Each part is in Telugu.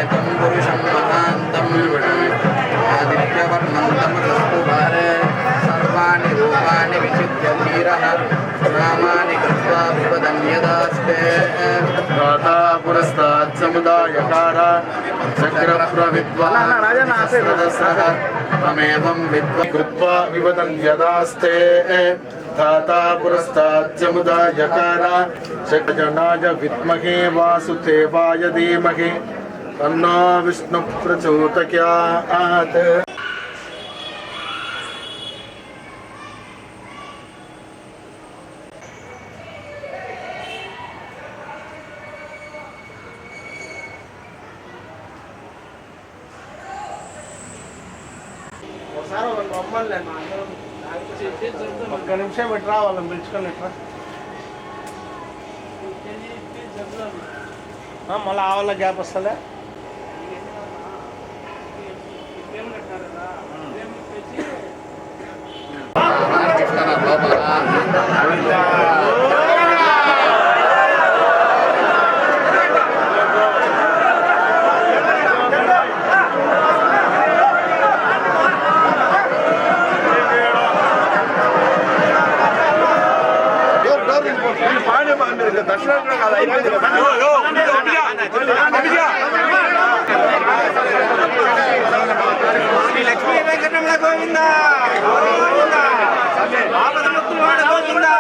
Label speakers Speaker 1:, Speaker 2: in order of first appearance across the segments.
Speaker 1: एकं पुरुषं महान्तम् आदित्यवर्णं तमस्तु भारे सर्वाणि रूपाणि विचित्य धीरः नामानि कृत्वा विवदन्यदास्ते
Speaker 2: दाता पुरस्तात् समुदायकार चक्रप्रविद्वान् तमेवं विद्वान् कृत्वा विवदन्यदास्ते दाता पुरस्तात् समुदायकार चक्रजनाय विद्महे वासुदेवाय धीमहि तन्नो विष्णु प्रचोदयात्।
Speaker 3: ఒక్క నిమిషం పెట్టరా వాళ్ళని పిలుచుకొని మళ్ళీ ఆ వాళ్ళ గ్యాప్ వస్తలే
Speaker 1: లక్ష్మీ వెంకటరమణ గోవింద గోవింద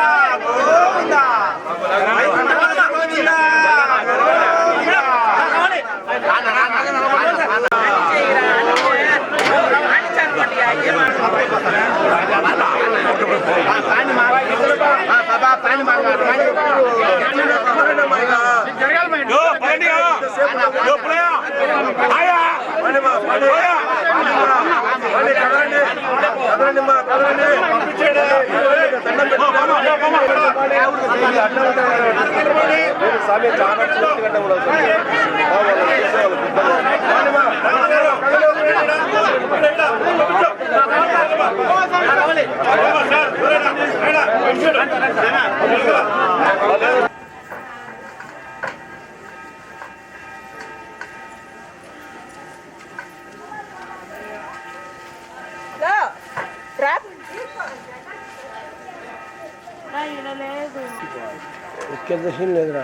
Speaker 3: దశం లేదురా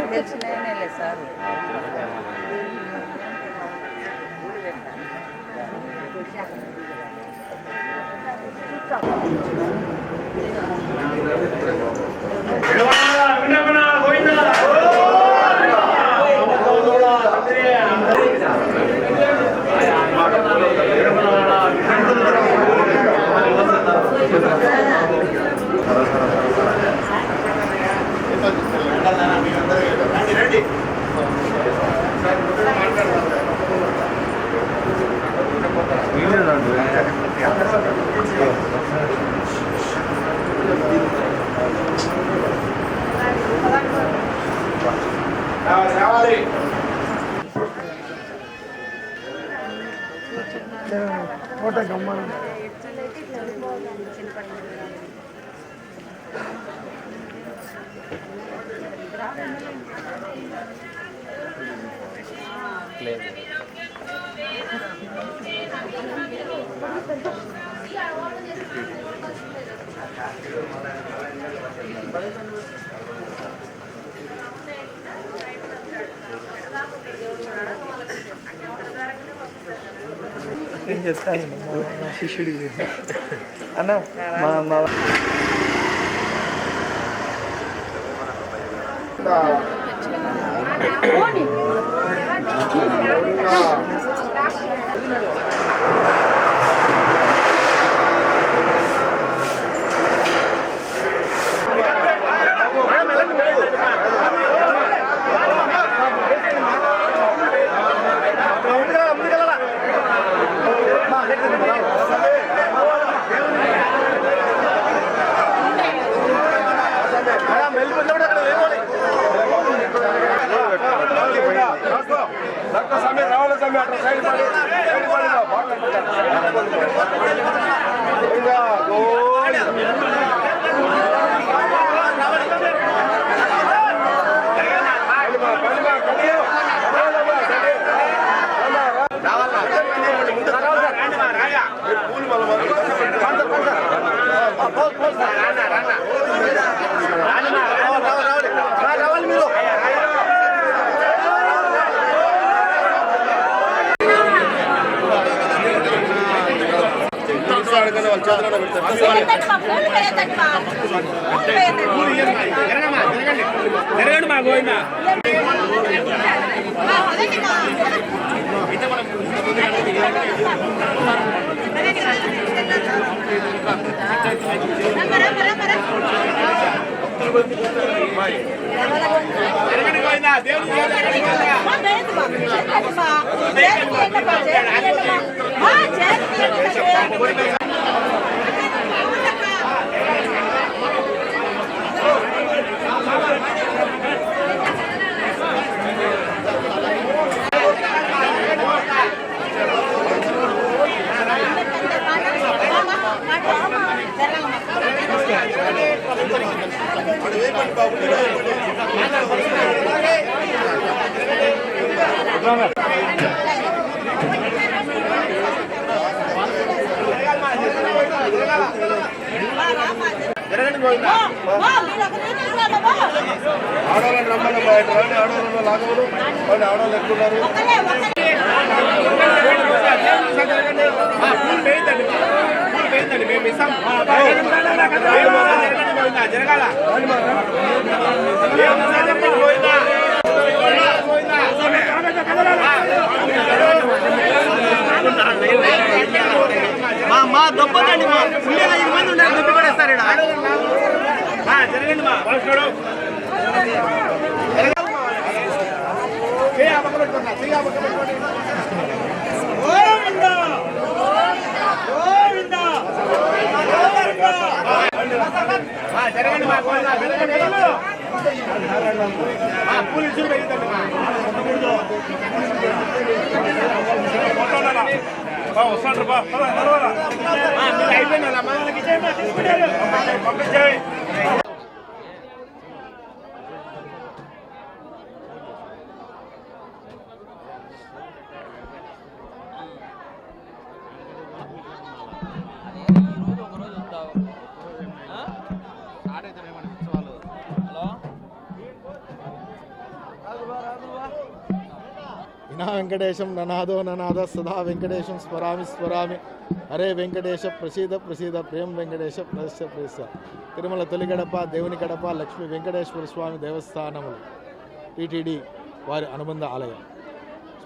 Speaker 4: తెలిసినాయనే సార్
Speaker 3: ఫోటో గమ్మన నేను చెప్తాను నా శిష్యుడికి
Speaker 1: అన్న మా
Speaker 2: ఆడవాళ్ళని రమ్మని బయట ఆడవాళ్ళు లాగవరు ఆడవాళ్ళు ఎక్కున్నారు.
Speaker 1: మా దొబ్బతండి మా 5 మంది ఉన్నారు దొబ్బి పడేస్తారు జరగండి మా జరగండి మా పోలీసులు పెరుగుతండి వస్తాడు అయిపోయినా పంపించాయి.
Speaker 2: వినా వెంకటేశం ననాదో ననాద సదా వెంకటేశం స్మరామి స్మరామి హరే వెంకటేశ ప్రసీద ప్రసీద ప్రేమ వెంకటేశ ప్రశ ప్రస తిరుమల తొలి గడప దేవుని గడప లక్ష్మీ వెంకటేశ్వర స్వామి దేవస్థానములు టీటీడీ వారి అనుబంధ ఆలయం.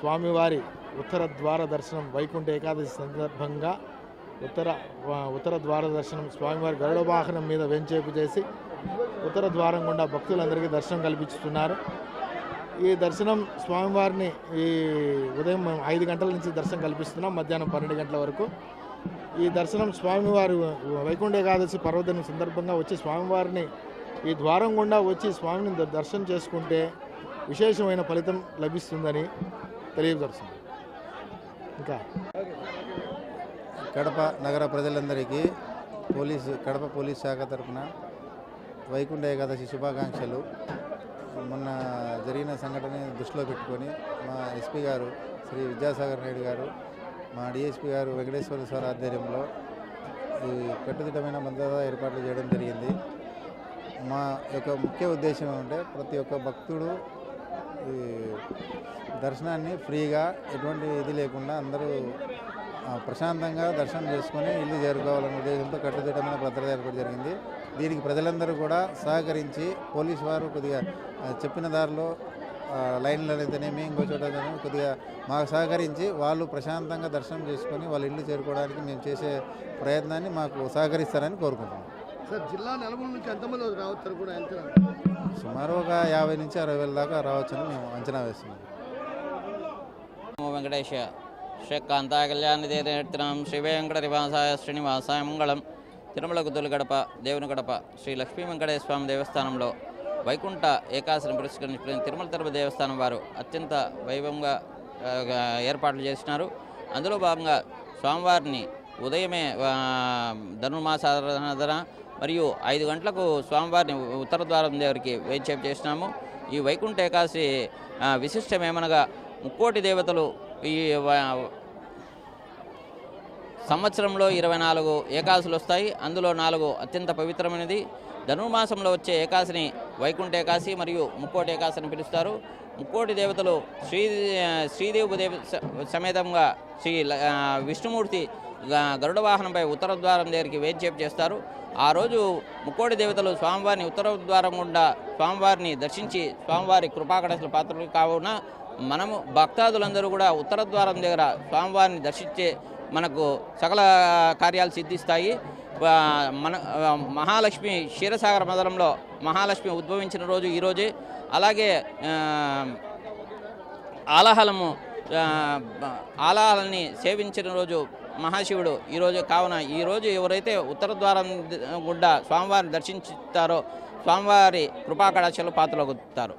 Speaker 2: స్వామివారి ఉత్తర ద్వార దర్శనం వైకుంఠ ఏకాదశి సందర్భంగా ఉత్తర ద్వార దర్శనం స్వామివారి గరుడ వాహనం మీద వెంచేపు చేసి ఉత్తర ద్వారం గుండా భక్తులందరికీ దర్శనం కల్పిస్తున్నారు. ఈ దర్శనం స్వామివారిని ఈ ఉదయం 5 గంటల నుంచి దర్శనం కల్పిస్తున్నాం, మధ్యాహ్నం 12 గంటల వరకు. ఈ దర్శనం స్వామివారి వైకుంఠ ఏకాదశి పర్వదినం సందర్భంగా వచ్చి స్వామివారిని ఈ ద్వారం గుండా వచ్చి స్వామిని దర్శనం చేసుకుంటే విశేషమైన ఫలితం లభిస్తుందని తెలియజేస్తుంది. ఇంకా
Speaker 4: కడప నగర ప్రజలందరికీ కడప పోలీస్ శాఖ తరఫున వైకుంఠ ఏకాదశి శుభాకాంక్షలు. మొన్న జరిగిన సంఘటనని దృష్టిలో పెట్టుకొని మా ఎస్పీ గారు శ్రీ విద్యాసాగర్ నాయుడు గారు, మా డిఎస్పీ గారు వెంకటేశ్వర సార్ ఆధ్వర్యంలో ఈ కట్టుదిట్టమైన భద్రతా ఏర్పాట్లు చేయడం జరిగింది. మా యొక్క ముఖ్య ఉద్దేశం ఏమంటే ప్రతి ఒక్క భక్తుడు ఈ దర్శనాన్ని ఫ్రీగా ఎటువంటి ఇది లేకుండా అందరూ ప్రశాంతంగా దర్శనం చేసుకొని ఇల్లు చేరుకోవాలనే ఉద్దేశంతో కట్టుదిట్టమైన భద్రత ఏర్పాటు జరిగింది. దీనికి ప్రజలందరూ కూడా సహకరించి పోలీసు వారు కొద్దిగా చెప్పిన దారిలో లైన్లో అయితేనేమి ఇంకో చోట కొద్దిగా మాకు సహకరించి వాళ్ళు ప్రశాంతంగా దర్శనం చేసుకొని వాళ్ళ ఇల్లు చేరుకోవడానికి మేము చేసే ప్రయత్నాన్ని మాకు సహకరిస్తారని కోరుకుంటున్నాం.
Speaker 1: సార్ జిల్లా నలుమూల నుంచి ఎంతమంది రావచ్చు కూడా
Speaker 4: సుమారు ఒక 50 నుంచి 60 వేల దాకా రావచ్చని మేము అంచనా వేస్తున్నాం.
Speaker 5: వెంకటేశ శ్రీకాంతాయ కళ్యాణిదేర్తినం శ్రీ వెంకటనివాసాయ శ్రీనివాసాయ మంగళం. తిరుమలకు తొలిగడప దేవుని గడప శ్రీ లక్ష్మీ వెంకటేశ్వర స్వామి దేవస్థానంలో వైకుంఠ ఏకాదశిని పురస్కరించుకుని తిరుమల తిరుపతి దేవస్థానం వారు అత్యంత వైభవంగా ఏర్పాట్లు చేసినారు. అందులో భాగంగా స్వామివారిని ఉదయమే ధనుర్మాసారాధన మరియు 5 గంటలకు స్వామివారిని ఉత్తర ద్వారం దగ్గరికి వేంచేపు చేసినాము. ఈ వైకుంఠ ఏకాదశి విశిష్టమేమనగా 3 దేవతలు ఈ సంవత్సరంలో 24 ఏకాదశులు వస్తాయి. అందులో 4 అత్యంత పవిత్రమైనది. ధనుర్మాసంలో వచ్చే ఏకాదశిని వైకుంఠ ఏకాదశి మరియు 3 ఏకాదశిని పిలుస్తారు. 3 దేవతలు శ్రీదేవి దేవ సమేతంగా శ్రీ విష్ణుమూర్తి గరుడ వాహనంపై ఉత్తర ద్వారం దగ్గరికి వేంచేపు చేస్తారు. ఆ రోజు 3 దేవతలు స్వామివారిని ఉత్తర ద్వారం గుండా స్వామివారిని దర్శించి స్వామివారి కృపాకటాక్షల పాత్రలు కావున మనము భక్తాదులందరూ కూడా ఉత్తర ద్వారం దగ్గర స్వామివారిని దర్శించే మనకు సకల కార్యాలు సిద్ధిస్తాయి. మన మహాలక్ష్మి క్షీరసాగర మదనంలో మహాలక్ష్మి ఉద్భవించిన రోజు ఈరోజే. అలాగే ఆలాహలని సేవించిన రోజు మహాశివుడు ఈరోజు కావున ఈరోజు ఎవరైతే ఉత్తర ద్వారం గుండా స్వామివారిని దర్శించుతారో స్వామివారి కృపాకటాక్షలు పాత్రలవుతారు.